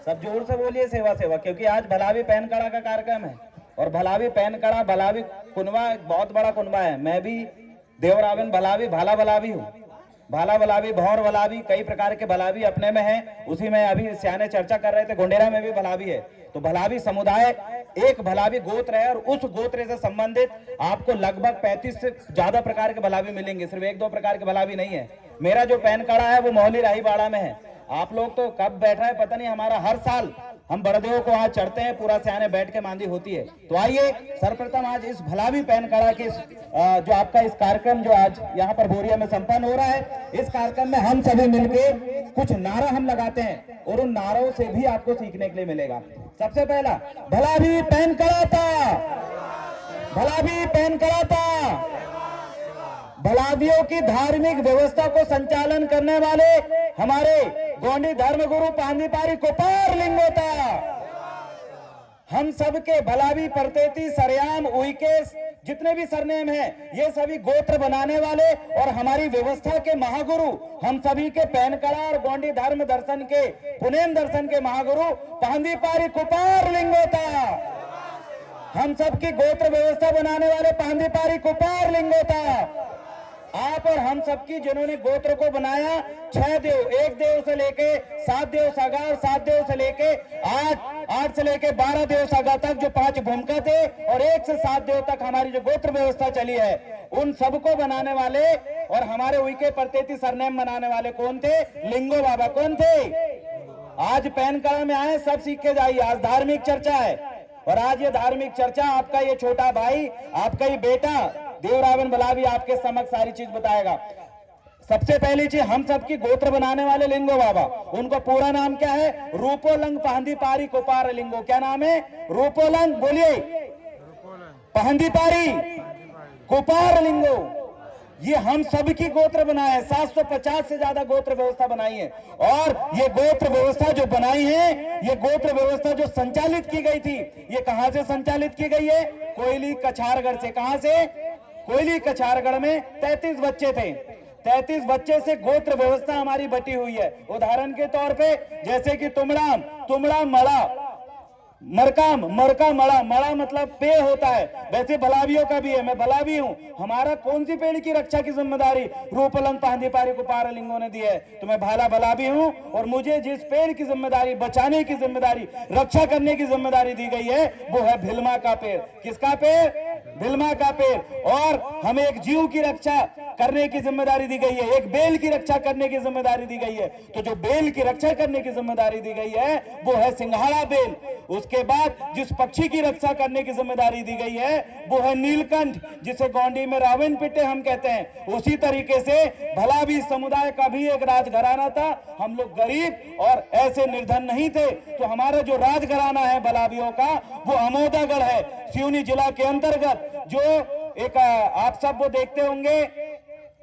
सब जोर से बोलिए सेवा सेवा, क्योंकि आज भलावी पैन कड़ा का कार्यक्रम है और भलावी पैन कड़ा भलावी कुनबा बहुत बड़ा कुनबा है। मैं भी देवरावन भलावी भाला भलावी हूँ। भाला भलावी, भौर भलावी, कई प्रकार के भलावी अपने में है। उसी में अभी सियाने चर्चा कर रहे थे, गोंडेरा में भी भलावी है। तो भलावी समुदाय एक भलावी गोत्र है और उस गोत्र से संबंधित आपको लगभग 35 से ज्यादा प्रकार के भलावी मिलेंगे, सिर्फ एक दो प्रकार के भलावी नहीं है। मेरा जो पैन कड़ा है वो मोहली राही बाड़ा में है। आप लोग तो कब बैठा है पता नहीं, हमारा हर साल हम बड़देव को आज चढ़ते हैं, पूरा सियाने बैठ के मांदी होती है। तो आइए सर्वप्रथम आज इस भलावी पैन कड़ा के जो आपका इस कार्यक्रम जो आज यहाँ पर बोरिया में संपन्न हो रहा है, इस कार्यक्रम में हम सभी मिलके कुछ नारा हम लगाते हैं और उन नारों से भी आपको सीखने के लिए मिलेगा। सबसे पहला, भलावी पैन कड़ा था, भलावी पैन कड़ा था। भलावियों की धार्मिक व्यवस्था को संचालन करने वाले हमारे गोंडी धर्मगुरु पांदीपारी कोपार लिंगोता। हम सबके भलावी, परतेती, सरयाम, उइके जितने भी सरनेम हैं, ये सभी गोत्र बनाने वाले और हमारी व्यवस्था के महागुरु, हम सभी के पैन कड़ा और गोंडी धर्म दर्शन के, पुनेम दर्शन के महागुरु पांदीपारी कोपार लिंगोता। हम सबकी गोत्र व्यवस्था बनाने वाले पांदीपारी कोपार लिंगोता। आप और हम सबकी जिन्होंने गोत्र को बनाया, 6 देव, 1 देव से लेके 7 देव सागा और 7 देव से लेके 8 से लेके 12 देव सागा तक जो 5 भूमिका थे और 1 से 7 देव तक हमारी जो गोत्र व्यवस्था चली है, उन सबको बनाने वाले और हमारे उइके परतेती सरनेम बनाने वाले कौन थे? लिंगो बाबा। कौन थे? आज पैन कड़ा में आए, सब सीख के जाइए। आज धार्मिक चर्चा है और आज ये धार्मिक चर्चा आपका ये छोटा भाई, आपका ये बेटा देवरावन भलावी आपके समक्ष सारी चीज बताएगा। सबसे पहली चीज, हम सबकी गोत्र बनाने वाले लिंगो बाबा, उनको पूरा नाम क्या है? रूपोलंग पांदीपारी कोपार लिंगो। क्या नाम है? रूपोलंग, बोलिए, पांदीपारी कोपार लिंगो। ये हम सबकी गोत्र बनाए हैं। 750 से ज्यादा गोत्र व्यवस्था बनाई है और ये गोत्र व्यवस्था जो बनाई है, ये गोत्र व्यवस्था जो संचालित की गई थी, ये कहां से संचालित की गई है? कोयली कछारगढ़ से। कहां से? कोयली कछारगढ़ में 33 बच्चे थे। 33 बच्चे से गोत्र व्यवस्था हमारी बटी हुई है। उदाहरण के तौर पे जैसे कि तुमड़ा, मड़ा, मरकाम, मरका, मड़ा, मड़ा मतलब पेड़ होता है, वैसे भलावियों का भी है। मैं भलावी हूं। हमारा कौन सी पेड़ की रक्षा की जिम्मेदारी रूपलंग पांदीपारी कोपार लिंगों ने दी है? तो मैं भाला भलावी हूं और मुझे जिस पेड़ की जिम्मेदारी, बचाने की जिम्मेदारी, रक्षा करने की जिम्मेदारी दी गई है, वो है भिलमा का पेड़। किसका पेड़? भिलमा का पेड़। और हमें एक जीव की रक्षा करने की जिम्मेदारी दी गई है, एक बेल की रक्षा करने की जिम्मेदारी दी गई है। तो जो बेल की रक्षा करने की जिम्मेदारी दी गई है वो है सिंघाड़ा बेल। उसके बाद जिस पक्षी की रक्षा करने की जिम्मेदारी दी गई है वो है नीलकंठ, जिसे गोंडी में रावण पिट्टे हम कहते हैं। उसी तरीके से भलावी समुदाय का भी एक राजघराना था। हम लोग गरीब और ऐसे निर्धन नहीं थे, तो हमारा जो राजघराना है भलावियों का, वो अमोदागढ़ है, सिवनी जिला के अंतर्गत। जो एक आप सब वो देखते होंगे,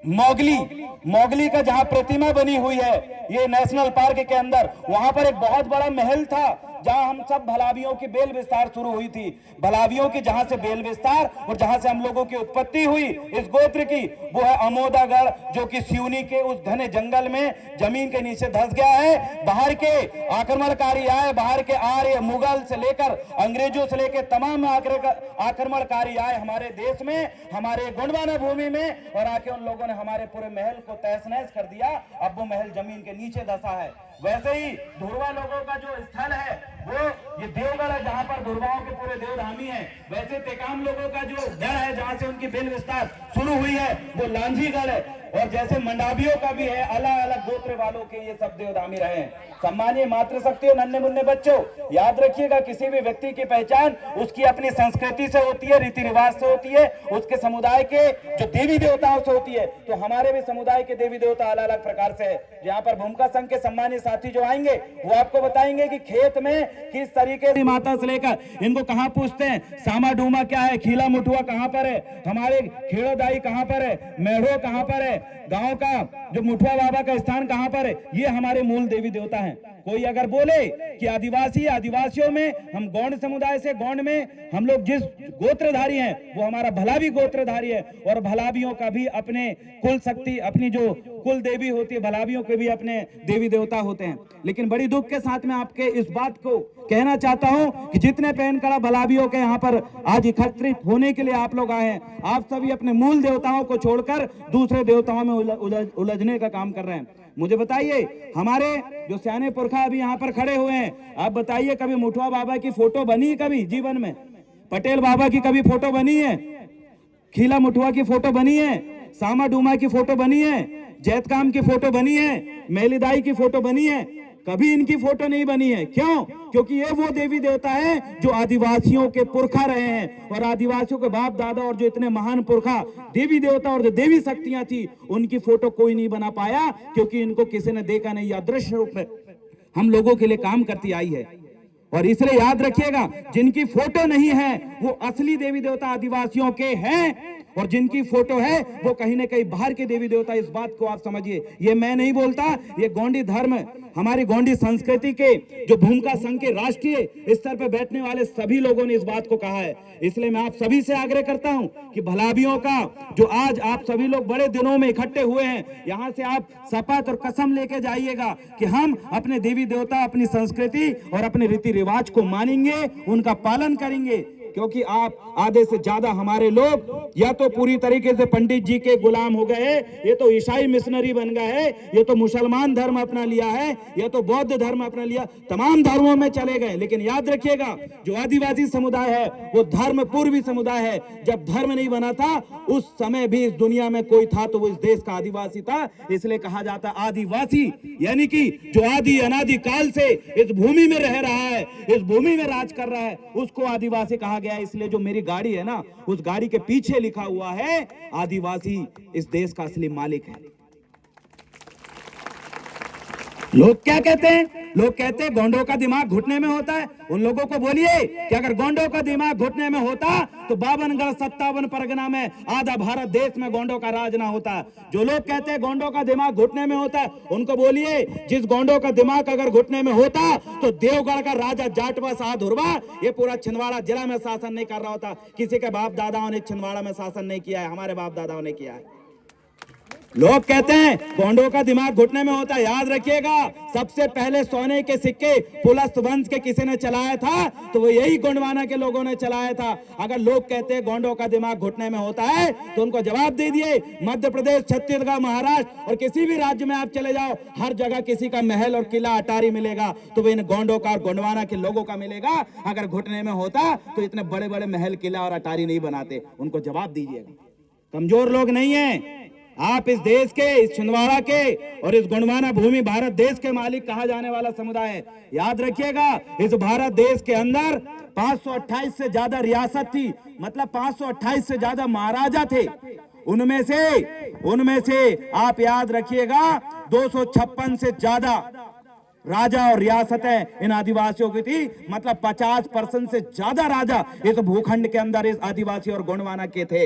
मोगली का जहां प्रतिमा बनी हुई है ये नेशनल पार्क के अंदर, वहां पर एक बहुत बड़ा महल था जहां हम सब भलावियों की बेल विस्तार शुरू हुई थी। भलावियों की जहां से बेल विस्तार और जहां से हम लोगों की उत्पत्ति हुई इस गोत्र की, वो है अमोदागढ़, जो कि सिवनी के उस घने जंगल में जमीन के नीचे धंस गया है। बाहर के आक्रमणकारी आए, बाहर के आर्य, मुगल से लेकर अंग्रेजों से लेकर तमाम आक्रमणकारी आए हमारे देश में, हमारे गोंडवाना भूमि में, और आके उन लोगों ने हमारे पूरे महल को तहस नहस कर दिया। अब वो महल जमीन के नीचे धंसा है। वैसे ही धुरवा लोगों का जो स्थल है वो ये देवगढ़ है, जहां पर धुरवाओं के पूरे देवधामी हैं। वैसे तेकाम लोगों का जो गढ़ है, जहां से उनकी बेल विस्तार शुरू हुई है, वो लांझीगढ़ है। और जैसे मंडावियों का भी है, अलग अलग गोत्र वालों के ये सब देवधामी रहे हैं। सम्मानीय मातृशक्ति और नन्हे मुन्ने बच्चों, याद रखिएगा, किसी भी व्यक्ति की पहचान उसकी अपनी संस्कृति से होती है, रीति रिवाज से होती है, उसके समुदाय के जो देवी देवताओं से होती है। तो हमारे भी समुदाय के देवी देवता अलग अलग प्रकार से है। यहाँ पर भूमिका संघ के सम्मानीय साथी जो आएंगे वो आपको बताएंगे कि खेत में किस तरीके से माता से लेकर इनको कहाँ पूछते हैं, सामा डूमा क्या है, खीला मुठुआ कहाँ पर है, हमारे खेड़ोदाई कहाँ पर है, मेढ़ो कहाँ पर है, गांव का जो मुठुआ बाबा का स्थान कहाँ पर है, ये हमारे मूल देवी देवता हैं। कोई अगर बोले कि आदिवासियों में हम गौंड समुदाय से, गौंड में हम लोग जिस गोत्रधारी हैं वो हमारा भलावी गोत्रधारी है, और भलावियों का भी अपने कुल शक्ति, अपनी जो कुल देवी होती है, भलावियों के भी अपने देवी देवता होते हैं। लेकिन बड़ी दुख के साथ में आपके इस बात को कहना चाहता हूं कि जितने पैनकड़ा भलावियों के यहाँ पर आज एकत्रित होने के लिए आप लोग आए हैं, आप सभी अपने मूल देवताओं को छोड़कर दूसरे देवताओं में उलझने का काम कर रहे हैं। मुझे बताइए, हमारे जो सियाने पुरखा अभी यहाँ पर खड़े हुए हैं, आप बताइए कभी मुठवा बाबा की फोटो बनी कभी जीवन में? पटेल बाबा की कभी फोटो बनी है? खीला मुठवा की फोटो बनी है? सामा डूमा की फोटो बनी है? जैतकाम की फोटो बनी है? मेलिदाई की फोटो बनी है? कभी इनकी फोटो नहीं बनी है। क्यों? क्योंकि ये वो देवी देवता है जो आदिवासियों के पुरखा रहे हैं, और आदिवासियों के बाप दादा और जो इतने महान पुरखा देवी देवता और जो देवी शक्तियां थी, उनकी फोटो कोई नहीं बना पाया, क्योंकि इनको किसी ने देखा नहीं। अदृश्य रूप में हम लोगों के लिए काम करती आई है। और इसलिए याद रखिएगा, जिनकी फोटो नहीं है वो असली देवी देवता आदिवासियों के हैं, और जिनकी फोटो है वो कहीं ना कहीं बाहर के देवी देवता। इस बात को आप समझिए, ये मैं नहीं बोलता, ये गोंडी धर्म, हमारी गोंडी संस्कृति के जो भूमिका संघ के राष्ट्रीय स्तर पर बैठने वाले सभी लोगों ने इस बात को कहा है। इसलिए मैं आप सभी से आग्रह करता हूं कि भलावियों का जो आज आप सभी लोग बड़े दिनों में इकट्ठे हुए हैं, यहां से आप शपथ और कसम लेके जाइएगा कि हम अपने देवी देवता, अपनी संस्कृति और अपने रीति रिवाज को मानेंगे, उनका पालन करेंगे। क्योंकि आप आधे से ज्यादा हमारे लोग या तो पूरी तरीके से पंडित जी के गुलाम हो गए, ये तो ईसाई मिशनरी बन गए हैं, ये तो मुसलमान धर्म अपना लिया है, या तो बौद्ध धर्म अपना लिया, तमाम धर्मों में चले गए। लेकिन याद रखिएगा, जो आदिवासी समुदाय है वो धर्म पूर्वी समुदाय है। जब धर्म नहीं बना था उस समय भी इस दुनिया में कोई था तो वो इस देश का आदिवासी था। इसलिए कहा जाता आदिवासी, यानी कि जो आदि अनादि काल से इस भूमि में रह रहा है, इस भूमि में राज कर रहा है, उसको आदिवासी कहा गया। इसलिए जो मेरी गाड़ी है ना, उस गाड़ी के पीछे लिखा हुआ है आदिवासी इस देश का असली मालिक है। लोग क्या कहते हैं? लोग कहते हैं गोंडों का दिमाग घुटने में होता है। उन लोगों को बोलिए कि अगर गोंडों का दिमाग घुटने में होता तो 52 57 परगना में आधा भारत देश में गोंडों का राज ना होता। जो लोग कहते हैं गोंडों का दिमाग घुटने में होता है, उनको बोलिए जिस गोंडों का दिमाग अगर घुटने में होता तो देवगढ़ का राजा जाटवा साधुरवा ये पूरा छिंदवाड़ा जिला में शासन नहीं कर रहा होता। किसी के बाप दादाओं ने छिंदवाड़ा में शासन नहीं किया है, हमारे बाप दादाओं ने किया है। लोग कहते हैं गोंडों का दिमाग घुटने में होता है। याद रखिएगा, सबसे पहले सोने के सिक्के पुलस्त वंश के किसी ने चलाया था तो वो यही गोंडवाना के लोगों ने चलाया था। अगर लोग कहते हैं गोंडों का दिमाग घुटने में होता है तो उनको जवाब दे दिए, मध्य प्रदेश, छत्तीसगढ़, महाराष्ट्र और किसी भी राज्य में आप चले जाओ, हर जगह किसी का महल और किला अटारी मिलेगा तो वो इन गोंडों का और गोंडवाना के लोगों का मिलेगा। अगर घुटने में होता तो इतने बड़े बड़े महल, किला और अटारी नहीं बनाते। उनको जवाब दीजिएगा। कमजोर लोग नहीं है आप। इस देश के, इस छिंदवाड़ा के और इस गोंडवाना भूमि भारत देश के मालिक कहा जाने वाला समुदाय है। याद रखिएगा, इस भारत देश के अंदर 528 से ज्यादा रियासत थी, मतलब 528 से ज्यादा महाराजा थे। उनमें से आप याद रखिएगा 256 से ज्यादा राजा और रियासतें इन आदिवासियों की थी। मतलब 50% से ज्यादा राजा इस भूखंड के अंदर इस आदिवासी और गोंडवाना के थे।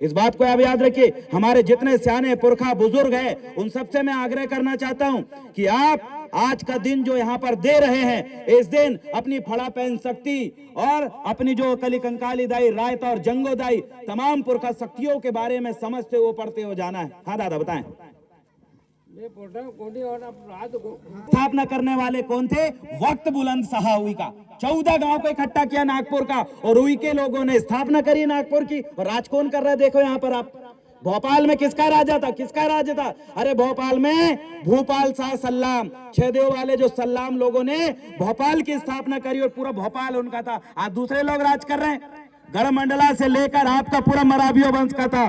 इस बात को आप याद रखिए। हमारे जितने सियाने पुरखा बुजुर्ग हैं उन सबसे मैं आग्रह करना चाहता हूं कि आप आज का दिन जो यहाँ पर दे रहे हैं, इस दिन अपनी फड़ा पहन शक्ति और अपनी जो कली कंकाली दाई, रायता और जंगो दाई, तमाम पुरखा शक्तियों के बारे में समझते हुए पढ़ते हो जाना है। हाँ दादा बताएं। स्थापना करने वाले कौन थे? वक्त बुलंद शाह हुई का 14 गांव को इकट्ठा किया नागपुर का, और हुई के लोगों ने स्थापना करी नागपुर की। और राज कौन कर रहा है? देखो यहाँ पर आप, भोपाल में किसका राजा था? किसका राज था? अरे भोपाल में भूपाल शाह सल्लाम, छह देव वाले जो सल्लाम लोगों ने भोपाल की स्थापना करी और पूरा भोपाल उनका था। आज दूसरे लोग राज कर रहे हैं। गढ़मंडला से लेकर आपका पूरा मराठियों वंश का था।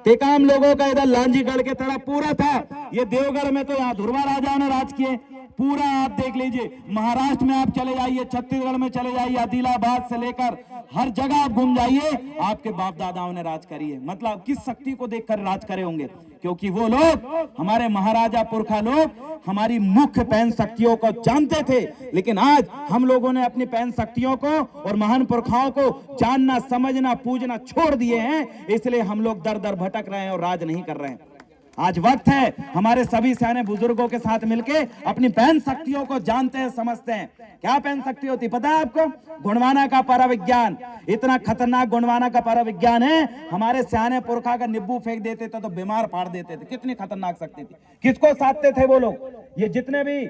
टेकाम लोगों का इधर लांजीगढ़ के तरफ पूरा था। ये देवगढ़ में तो यहाँ ध्रुवा राजाओं ने राज किए। पूरा आप देख लीजिए, महाराष्ट्र में आप चले जाइए, छत्तीसगढ़ में चले जाइए, आदिलाबाद से लेकर हर जगह आप घूम जाइए, आपके बाप दादाओं ने राज करी है। मतलब किस शक्ति को देखकर राज करे होंगे? क्योंकि वो लोग, हमारे महाराजा पुरखा लोग, हमारी मुख्य पहन शक्तियों को जानते थे। लेकिन आज हम लोगों ने अपनी पहन शक्तियों को और महान पुरखाओं को जानना, समझना, पूजना छोड़ दिए हैं। इसलिए हम लोग दर दर भटक रहे हैं और राज नहीं कर रहे हैं। आज वक्त है हमारे सभी सैन्य बुजुर्गों के साथ मिलके अपनी पहन शक्तियों को जानते हैं, समझते हैं। क्या पहन शक्ति होती पता है आपको? गुणवाना का पराविज्ञान। इतना खतरनाक गुणवाना का पराविज्ञान है, हमारे सैन्य पुरखा का नींबू फेंक देते थे तो बीमार पाड़ देते थे। कितनी खतरनाक शक्ति थी। किसको साधते थे वो लोग? ये जितने भी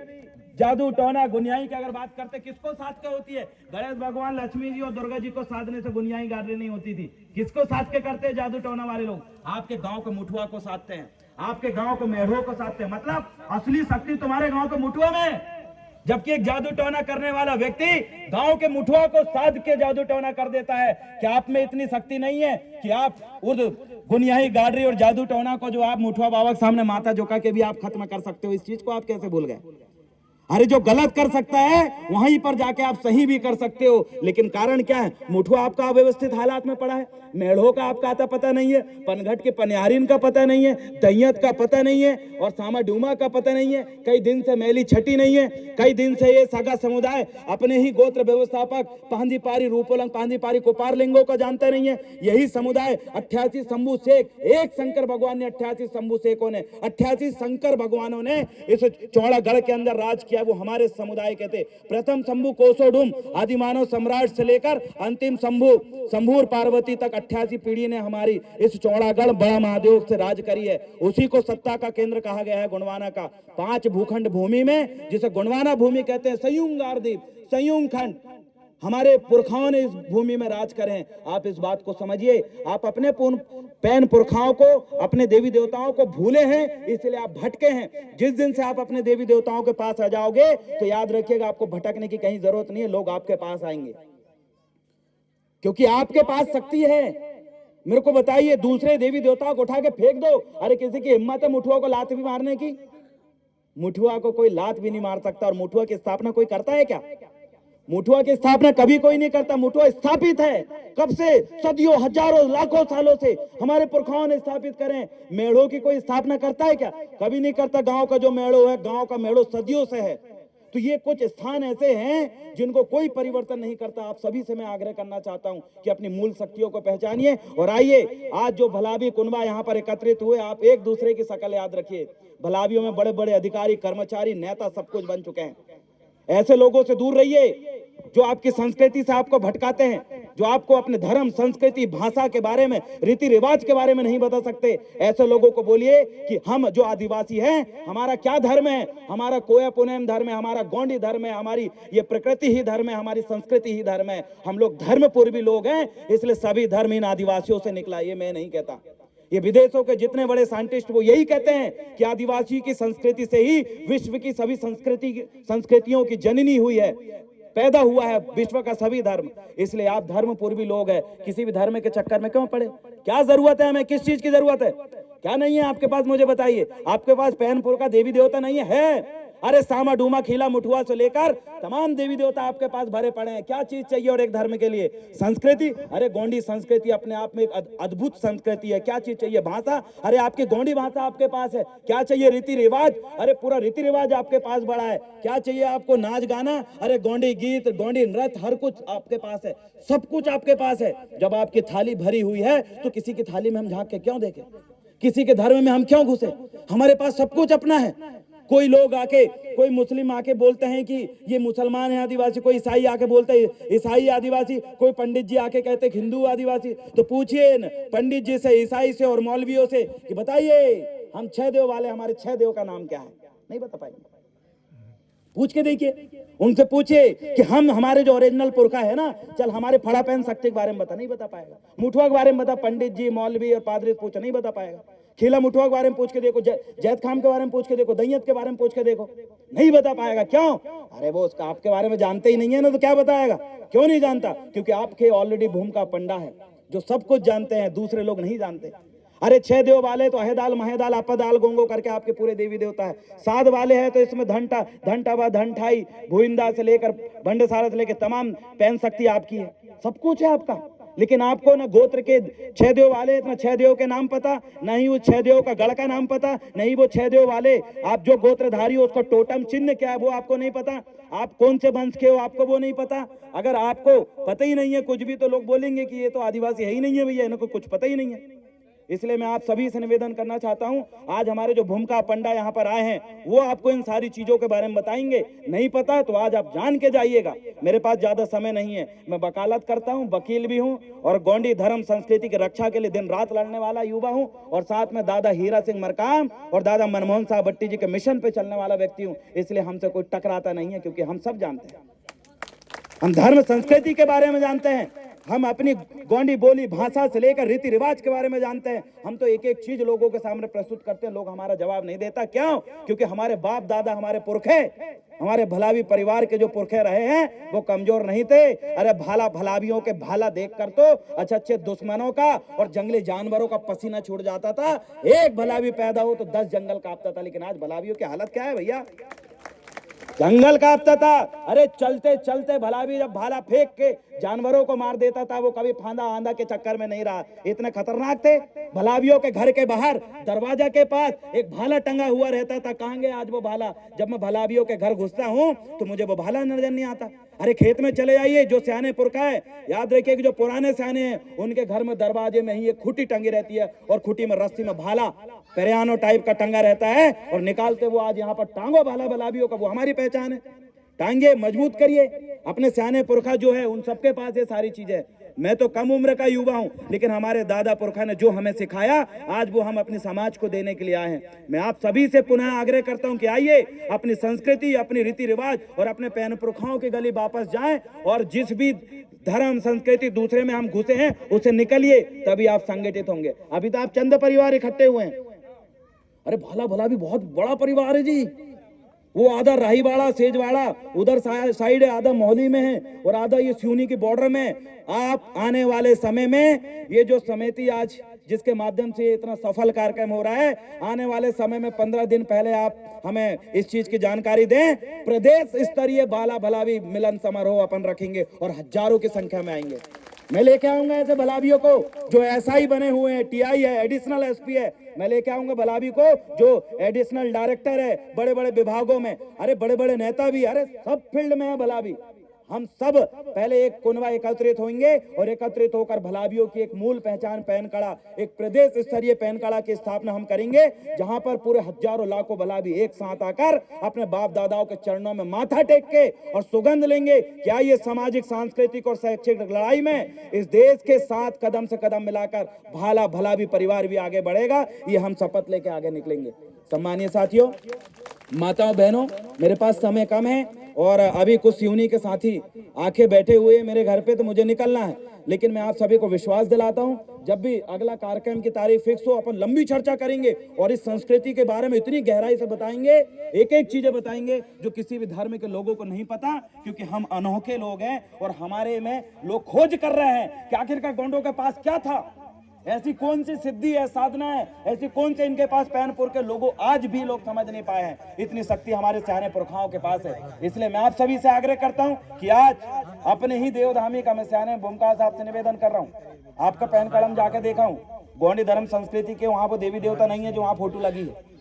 जादू टोना गुनियाई की अगर बात करते किसको साध के होती है? गणेश भगवान, लक्ष्मी जी और दुर्गा जी को साधने से गुनियाई गाड़ी नहीं होती थी। किसको साध के करते हैं जादू टोना वाले लोग? आपके गांव के मुठुआ को साधते हैं, आपके गांव को मेढ़ों को साधते हैं। मतलब असली शक्ति तुम्हारे गांव के मुठुआ में, जबकि एक जादू टोना करने वाला व्यक्ति गांव के मुठुआ को साध के जादू टोना कर देता है। क्या आप में इतनी शक्ति नहीं है कि आप उस गुनियाई गाड़ी और जादू टोना को जो आप मुठुआ बाबा के सामने माथा झुका के भी आप खत्म कर सकते हो? इस चीज को आप कैसे भूल गए? अरे जो गलत कर सकता है वहीं पर जाके आप सही भी कर सकते हो। लेकिन कारण क्या है? मुठुआ आपका अव्यवस्थित हालात में पड़ा है, मेढ़ों का आपका आता पता नहीं है, पनघट के पनियारिन का पता नहीं है, दैयत का पता नहीं है और सामा डूमा का पता नहीं है। कई दिन से मैली छठी नहीं है। कई दिन से ये सगा समुदाय अपने ही गोत्र व्यवस्थापक पांदी पारी रूपोलंग पांदी पारी कोपार लिंगों का जानता नहीं है। यही समुदाय 88 शंभू शेख, एक शंकर भगवान ने 88 शंभू शेखों ने 88 शंकर भगवानों ने इस चौड़ागढ़ के अंदर राज किया। वो हमारे समुदाय के थे। प्रथम शंभू कोसोडूम आदिमानव सम्राट से लेकर अंतिम शंभूर पार्वती तक 88 पीढ़ी ने हमारी इस चौड़ागढ़ बड़ा महादेव से राज करी है। उसी को सत्ता का केंद्र कहा गया है गुणवाना का। 5 भूखंड भूमि में, जिसे गुणवाना भूमि कहते हैं, संयुग गारदीप, संयुग खंड, हमारे पुरखाओं ने इस भूमि में राज करें। आप इस बात को समझिए। आप अपने पैन पुरखाओं को, अपने देवी देवताओं को भूले हैं, इसलिए आप भटके हैं। जिस दिन से आप अपने देवी देवताओं के पास आ जाओगे तो याद रखिएगा आपको भटकने की कहीं जरूरत नहीं है। लोग आपके पास आएंगे क्योंकि आपके पास शक्ति है। मेरे को बताइए, दूसरे देवी देवताओं को उठा के फेंक दो। अरे किसी की हिम्मत है मुठुआ को लात भी मारने की? मुठुआ को कोई लात भी नहीं मार सकता। और मुठुआ की स्थापना कोई करता है क्या? मुठुआ की स्थापना कभी कोई नहीं करता। मुठुआ स्थापित है कब से? सदियों, हजारों, लाखों सालों से हमारे पुरखाओं ने स्थापित करें। मेढ़ों की कोई स्थापना करता है क्या? कभी नहीं करता। गांव का जो मेढ़ो है, गांव का मेढ़ो सदियों से है। तो ये कुछ स्थान ऐसे हैं जिनको कोई परिवर्तन नहीं करता। आप सभी से मैं आग्रह करना चाहता हूं कि अपनी मूल शक्तियों को पहचानिए। और आइए, आज जो भलावी कुनबा यहाँ पर एकत्रित हुए, आप एक दूसरे की शकल याद रखिए। भलावियों में बड़े बड़े अधिकारी, कर्मचारी, नेता सब कुछ बन चुके हैं। ऐसे लोगों से दूर रहिए जो आपकी संस्कृति से आपको भटकाते हैं, जो आपको अपने धर्म, संस्कृति, भाषा के बारे में, रीति रिवाज के बारे में नहीं बता सकते। ऐसे लोगों को बोलिए कि हम जो आदिवासी हैं, हमारा क्या धर्म है। हमारा कोया पुनेम धर्म है, हमारा गोंडी धर्म है, हमारी ये प्रकृति ही धर्म है, हमारी संस्कृति ही धर्म है। हम लोग धर्मपूर्वी लोग हैं, इसलिए सभी धर्म इन आदिवासियों से निकला। ये मैं नहीं कहता, ये विदेशों के जितने बड़े साइंटिस्ट वो यही कहते हैं कि आदिवासी की संस्कृति से ही विश्व की सभी संस्कृतियों की जननी हुई है, पैदा हुआ है विश्व का सभी धर्म। इसलिए आप धर्म पूर्वी लोग हैं, किसी भी धर्म के चक्कर में क्यों पड़े? क्या जरूरत है हमें? किस चीज की जरूरत है? क्या नहीं है आपके पास? मुझे बताइए। आपके पास पैनपुर का देवी देवता नहीं है? अरे सामा डूमा खीला मुठुआ से लेकर तमाम देवी देवता आपके पास भरे पड़े हैं। क्या चीज चाहिए और एक धर्म के लिए? संस्कृति। अरे गोंडी संस्कृति अपने आप में एक अद्भुत संस्कृति है। क्या चीज चाहिए? भाषा। अरे आपकी गोंडी भाषा आपके पास है। क्या चाहिए? रीति रिवाज। अरे पूरा रीति रिवाज आपके पास बड़ा है। क्या चाहिए आपको? नाच गाना। अरे गोंडी गीत, गोंडी नृत्य, हर कुछ आपके पास है। सब कुछ आपके पास है। जब आपकी थाली भरी हुई है तो किसी की थाली में हम झांक के क्यों देखें? किसी के धर्म में हम क्यों घुसे? हमारे पास सब कुछ अपना है। कोई लोग आके, कोई मुस्लिम आके बोलते हैं कि ये मुसलमान है आदिवासी, कोई ईसाई आके बोलते हैं ईसाई आदिवासी, कोई पंडित जी आके कहते हैं हिंदू आदिवासी। तो पूछिए पंडित जी से, ईसाई से और मौलवियों से कि बताइए हम 6 देव वाले, हमारे 6 देव का नाम क्या है? नहीं बता पाएंगे। पूछ के देखिए, उनसे पूछिए कि हम, हमारे जो ओरिजिनल पुरखा है ना, चल हमारे फड़ा पहन शक्ति के बारे में बता, नहीं बता पाएगा। मुठुआ के बारे में बता, पंडित जी, मौलवी और पादरी पूछा, नहीं बता पाएगा। खीला मुठुआ के बारे में पूछ के देखो, जैत खाम के बारे में पूछ के देखो, दैयत के बारे में पूछ के देखो, नहीं बता पाएगा। क्यों? अरे वो उसका आपके बारे में जानते ही नहीं है ना, तो क्या बताएगा? क्यों नहीं जानता? क्योंकि आपके ऑलरेडी भूमि का पंडा है जो सब कुछ जानते हैं, दूसरे लोग नहीं जानते। अरे 6 देव वाले तो अहेदाल, महेदाल, अपदाल, गोंगो करके आपके पूरे देवी देवता है। 7 वाले हैं तो इसमें धंटावा, धंठाई, भूइंदा से लेकर भंडसारा से लेकर तमाम पैन शक्ति आपकी है। सब कुछ है आपका। लेकिन आपको ना गोत्र के 6 देव वाले, इतना 6 देव के नाम पता नहीं, वो 6 देव का गढ़ का नाम पता नहीं, वो 6 देव वाले आप जो गोत्रधारी हो उसका टोटम चिन्ह क्या है वो आपको नहीं पता, आप कौन से वंश के हो आपको वो नहीं पता। अगर आपको पता ही नहीं है कुछ भी तो लोग बोलेंगे कि ये तो आदिवासी है ही नहीं है भैया, इनको कुछ पता ही नहीं है। इसलिए मैं आप सभी से निवेदन करना चाहता हूं, आज हमारे जो भूमिका पंडा यहाँ पर आए हैं वो आपको इन सारी चीजों के बारे में बताएंगे। नहीं पता तो आज आप जान के जाइएगा। मेरे पास ज्यादा समय नहीं है, मैं वकालत करता हूं, वकील भी हूं और गोंडी धर्म संस्कृति की रक्षा के लिए दिन रात लड़ने वाला युवा हूं और साथ में दादा हीरा सिंह मरकाम और दादा मनमोहन साहब भट्टी जी के मिशन पे चलने वाला व्यक्ति हूं। इसलिए हमसे कोई टकराता नहीं है, क्योंकि हम सब जानते हैं, हम धर्म संस्कृति के बारे में जानते हैं, हम अपनी गोंडी बोली भाषा से लेकर रीति रिवाज के बारे में जानते हैं। हम तो एक एक चीज लोगों के सामने प्रस्तुत करते हैं, लोग हमारा जवाब नहीं देता। क्यों? क्योंकि हमारे बाप दादा, हमारे पुरखे, हमारे भलावी परिवार के जो पुरखे रहे हैं वो कमजोर नहीं थे। अरे भाला भलावियों के भाला देखकर तो अच्छे अच्छे दुश्मनों का और जंगली जानवरों का पसीना छूट जाता था। एक भलावी पैदा हो तो 10 जंगल कांपता था। लेकिन आज भलावियों की हालत क्या है भैया? जंगल कांपता था। अरे चलते चलते भलावी जब भाला फेंक के जानवरों को मार देता था, वो कभी फांदा आंधा के चक्कर में नहीं रहा। इतने खतरनाक थे। भलावियों के घर के बाहर दरवाजा के पास एक भाला टंगा हुआ रहता था। कहां गया आज वो भाला? जब मैं भलावियों के घर घुसता हूं तो मुझे वो भाला नजर नहीं आता। अरे खेत में चले जाइए, जो सियाने पुरखा है, याद रखिए कि जो पुराने सियाने हैं उनके घर में दरवाजे में ही एक खुटी टंगी रहती है और खुटी में रस्सी में भाला पेरियानो टाइप का टंगा रहता है और निकालते वो आज यहाँ पर टांगो भाला भलावियों का। वो हमारी पहचान है। टांगे मजबूत करिए। अपने सियाने पुरखा जो है उन सबके पास ये सारी चीजें। मैं तो कम उम्र का युवा हूं, लेकिन हमारे दादा पुरखा ने जो हमें सिखाया आज वो हम अपने समाज को देने के लिए आए हैं। मैं आप सभी से पुनः आग्रह करता हूं कि आइए, अपनी संस्कृति, अपनी रीति रिवाज और अपने पैन पुरखाओं की गली वापस जाएं और जिस भी धर्म संस्कृति दूसरे में हम घुसे हैं उसे निकलिए, तभी आप संगठित होंगे। अभी तो आप चंद परिवार इकट्ठे हुए हैं। अरे भाला भला भी बहुत बड़ा परिवार है जी। वो आधा राहीवाड़ा सेजवाड़ा उधर साइड है, आधा मोहली में है और आधा ये सिवनी की बॉर्डर में। आप आने वाले समय में ये जो समिति आज जिसके माध्यम से इतना सफल कार्यक्रम हो रहा है, आने वाले समय में 15 दिन पहले आप हमें इस चीज की जानकारी दें। प्रदेश स्तरीय बाला भलावी मिलन समारोह अपन रखेंगे और हजारों की संख्या में आएंगे। मैं लेके आऊंगा ऐसे भलावियों को जो एसआई बने हुए हैं, टीआई है, एडिशनल एसपी है। मैं लेके आऊंगा भलावी को जो एडिशनल डायरेक्टर है बड़े बड़े विभागों में। अरे बड़े बड़े नेता भी, अरे सब फील्ड में है भलावी। हम सब पहले एक कुनवा एकत्रित होंगे और एकत्रित होकर भलावियों की एक मूल पहचान पैन कड़ा, एक प्रदेश स्तरीय पैन कड़ा की स्थापना हम करेंगे, जहां पर पूरे हजारों लाखों भलावी एक साथ आकर अपने बाप दादाओं के चरणों में माथा टेक के और सुगंध लेंगे। क्या ये सामाजिक, सांस्कृतिक और शैक्षिक लड़ाई में इस देश के साथ कदम से कदम मिलाकर भाला भलावी परिवार भी आगे बढ़ेगा। ये हम शपथ लेके आगे निकलेंगे। सम्मानीय साथियों, माताओं बहनों, मेरे पास समय कम है और अभी कुछ सिवनी के साथी आके बैठे हुए मेरे घर पे, तो मुझे निकलना है। लेकिन मैं आप सभी को विश्वास दिलाता हूं, जब भी अगला कार्यक्रम की तारीख फिक्स हो, अपन लंबी चर्चा करेंगे और इस संस्कृति के बारे में इतनी गहराई से बताएंगे, एक एक चीजें बताएंगे जो किसी भी धर्म के लोगों को नहीं पता। क्योंकि हम अनोखे लोग हैं और हमारे में लोग खोज कर रहे हैं कि आखिरकार गोंडों के पास क्या था, ऐसी कौन सी सिद्धि है, साधना है, ऐसी कौन से इनके पास पैनपुर के लोगों आज भी लोग समझ नहीं पाए हैं। इतनी शक्ति हमारे सियाने पुरखाओं के पास है। इसलिए मैं आप सभी से आग्रह करता हूं कि आज अपने ही देवधामी का मैं सियाने भूमिका साहब से निवेदन कर रहा हूं। आपका पैन कलम जाके देखा हूं, गोंडी धर्म संस्कृति के वहां पर देवी देवता नहीं है जो वहां फोटो लगी है।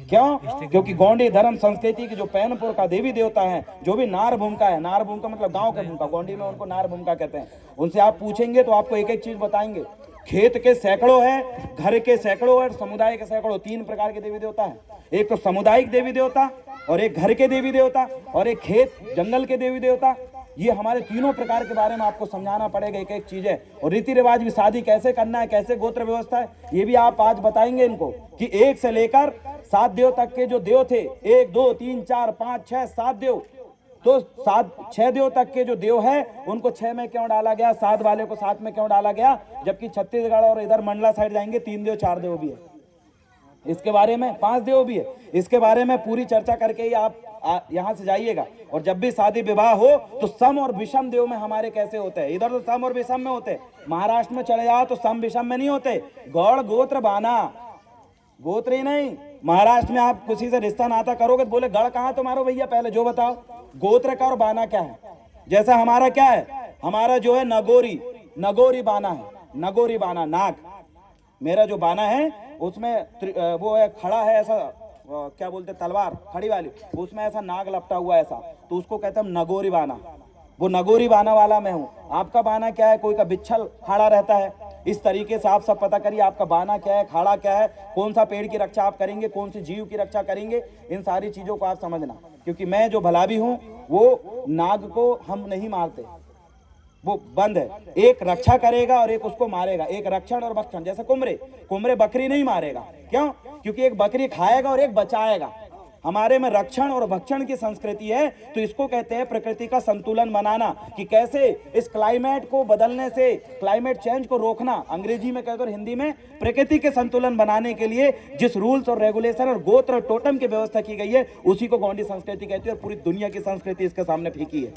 क्यों? क्योंकि गोंडी धर्म संस्कृति की जो पैनपुर का देवी देवता है, जो भी नार भूमिका है, नार भूमिका मतलब गांव के भूमिका, गोंडी में उनको नार भूमिका कहते हैं, उनसे आप पूछेंगे तो आपको एक एक चीज बताएंगे। खेत के सैकड़ों है, घर के सैकड़ों है, समुदाय के सैकड़ों। 3 प्रकार के देवी देवता है। एक तो सामुदायिक देवी देवता, और एक घर के देवी देवता, और एक खेत जंगल के देवी देवता। ये हमारे तीनों प्रकार के बारे में आपको समझाना पड़ेगा, एक एक चीज है। और रीति रिवाज भी, शादी कैसे करना है, कैसे गोत्र व्यवस्था है, ये भी आप आज बताएंगे इनको कि 1 से लेकर 7 देव तक के जो देव थे, 1 2 3 4 5 6 7 देव, तो 6 देव तक के जो देव है उनको 6 में क्यों डाला गया, 7 वाले को 7 में क्यों डाला गया, जबकि छत्तीसगढ़ और इधर मंडला साइड जाएंगे 3 देव 4 देव भी है, इसके बारे में 5 देव भी है। इसके बारे में पूरी चर्चा करके ही आप यहाँ से जाइएगा। और जब भी शादी विवाह हो तो सम और विषम देव में हमारे कैसे होते हैं। इधर तो सम और विषम में होते हैं, महाराष्ट्र में चले जाओ तो सम विषम में नहीं होते। गौड़ गोत्र बाना, गोत्र ही नहीं। महाराष्ट्र में आप किसी से रिश्ता नाता करोगे तो बोले गढ़ कहाँ तुम्हारो भैया, पहले जो बताओ गोत्र का और बाना क्या है। जैसा हमारा क्या है, हमारा जो है नगोरी, नगोरी बाना है, नगोरी बाना नाग। मेरा जो बाना है उसमें वो है खड़ा है ऐसा, क्या बोलते तलवार खड़ी वाली, उसमें ऐसा नाग लपटा हुआ ऐसा, तो उसको कहते हैं नगोरी बाना। वो नगोरी बाना वाला मैं हूँ। आपका बाना क्या है, कोई का बिच्छल खड़ा रहता है, इस तरीके से आप सब पता करिए आपका बाना क्या है, खाड़ा क्या है, कौन सा पेड़ की रक्षा आप करेंगे, कौन सी जीव की रक्षा करेंगे, इन सारी चीजों को आप समझना। क्योंकि मैं जो भलावी हूं वो नाग को हम नहीं मारते, वो बंद है। एक रक्षा करेगा और एक उसको मारेगा, एक रक्षण और भक्षण। जैसे कुमरे बकरी नहीं मारेगा, क्यों? क्योंकि एक बकरी खाएगा और एक बचाएगा। हमारे में रक्षण और भक्षण की संस्कृति है, तो इसको कहते हैं प्रकृति का संतुलन बनाना, कि कैसे इस क्लाइमेट को बदलने से, क्लाइमेट चेंज को रोकना, अंग्रेजी में कहते हैं, हिंदी में प्रकृति के संतुलन बनाने के लिए जिस रूल्स और रेगुलेशन और गोत्र और टोटम की व्यवस्था की गई है, उसी को गौंडी संस्कृति कहती है। और पूरी दुनिया की संस्कृति इसके सामने फीकी है,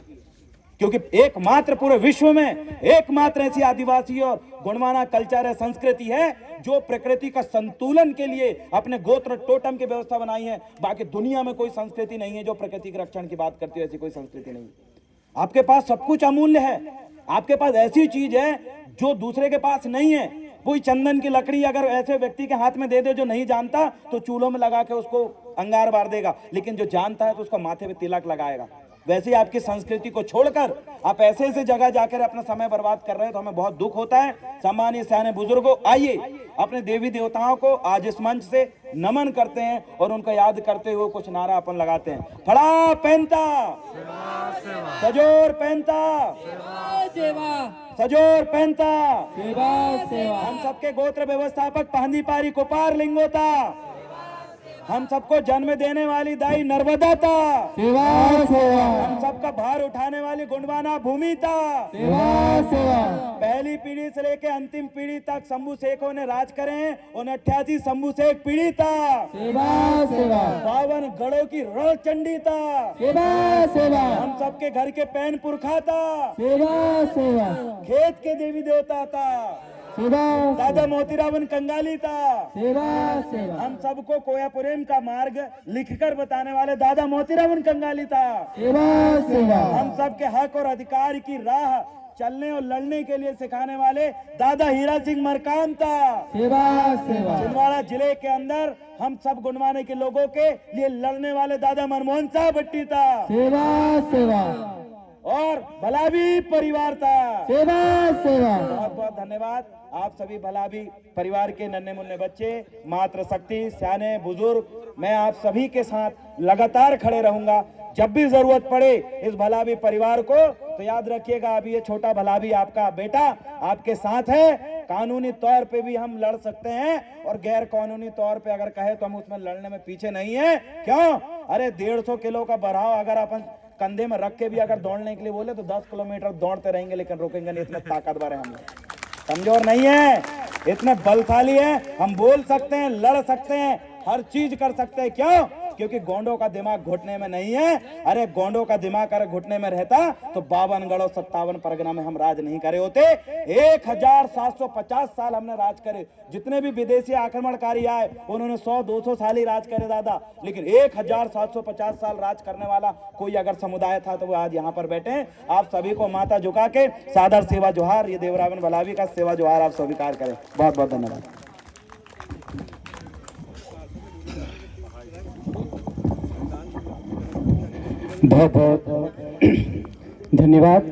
क्योंकि एकमात्र पूरे विश्व में एकमात्र ऐसी आदिवासी और गुणवाना कल्चर है, संस्कृति है, जो प्रकृति का संतुलन के लिए अपने गोत्र टोटम की व्यवस्था बनाई है। बाकी दुनिया में कोई संस्कृति नहीं है जो प्रकृति के रक्षण की बात करती है, ऐसी कोई संस्कृति नहीं। आपके पास सब कुछ अमूल्य है, आपके पास ऐसी चीज है जो दूसरे के पास नहीं है। कोई चंदन की लकड़ी अगर ऐसे व्यक्ति के हाथ में दे दे जो नहीं जानता, तो चूल्हों में लगा के उसको अंगार बार देगा, लेकिन जो जानता है तो उसको माथे पे तिलक लगाएगा। वैसे ही आपकी संस्कृति को छोड़कर आप ऐसे ऐसे जगह जाकर अपना समय बर्बाद कर रहे हैं, तो हमें बहुत दुख होता है। सम्मानीय सयाने बुजुर्गों, आइए अपने देवी देवताओं को आज इस मंच से नमन करते हैं और उनको याद करते हुए कुछ नारा अपन लगाते हैं। फड़ा पहनता, सजोर पहनता, सजोर पहनता, हम सबके गोत्र व्यवस्थापक पहंदी पारी कुपार लिंगोता, हम सबको जन्म देने वाली दाई नर्मदा था, हम सबका भार उठाने वाली गुणवाना भूमि था। पहली पीढ़ी से लेकर अंतिम पीढ़ी तक शंभू शेखों ने राज करे, 89 शंभू शेख पीढ़ी था। 52 गढ़ों की रण चंडी था, हम सबके घर के पैन पुरखा था, खेत के देवी देवता था, दादा मोतीरावन कंगाली था, हम सबको कोयापुरेम का मार्ग लिखकर बताने वाले दादा मोतीरावन कंगाली था, हम सबके हक और अधिकार की राह चलने और लड़ने के लिए सिखाने वाले दादा हीरा सिंह मरकाम था। छिंदवाड़ा जिले के अंदर हम सब गुणवाने के लोगों के लिए लड़ने वाले दादा मनमोहन साहब भट्टी था, और भलावी परिवार था। बहुत बहुत धन्यवाद आप सभी भलावी परिवार के नन्हे मुन्ने बच्चे, मातृ शक्ति, सियाने बुजुर्ग, मैं आप सभी के साथ लगातार खड़े रहूंगा। जब भी जरूरत पड़े इस भलावी परिवार को, तो याद रखिएगा, अभी ये छोटा भलावी आपका बेटा आपके साथ है। कानूनी तौर पे भी हम लड़ सकते हैं, और गैर कानूनी तौर पे अगर कहे तो हम उसमें लड़ने में पीछे नहीं है। क्यों? अरे 150 किलो का बराव अगर अपन कंधे में रख के भी अगर दौड़ने के लिए बोले तो 10 किलोमीटर दौड़ते रहेंगे, लेकिन रुकेंगे नहीं। इतने ताकतवर है हम लोग, कमजोर नहीं है, इतने बलशाली है। हम बोल सकते हैं, लड़ सकते हैं, हर चीज कर सकते हैं। क्यों? क्योंकि गोंडों का दिमाग घुटने में नहीं है। अरे गोंडों का दिमाग अगर घुटने में रहता तो 52 गढ़ और 57 परगना में हम राज नहीं करे होते। 1750 साल हमने राज करे। जितने भी विदेशी आक्रमणकारी आए उन्होंने 100-200 साल ही राज करे दादा, लेकिन 1750 साल राज करने वाला कोई अगर समुदाय था तो वो आज यहाँ पर बैठे हैं। आप सभी को माता झुका के सादर सेवा जोहार, ये देवरावन भलावी का सेवा जोहार आप स्वीकार करें। बहुत बहुत धन्यवाद। बहुत बहुत धन्यवाद।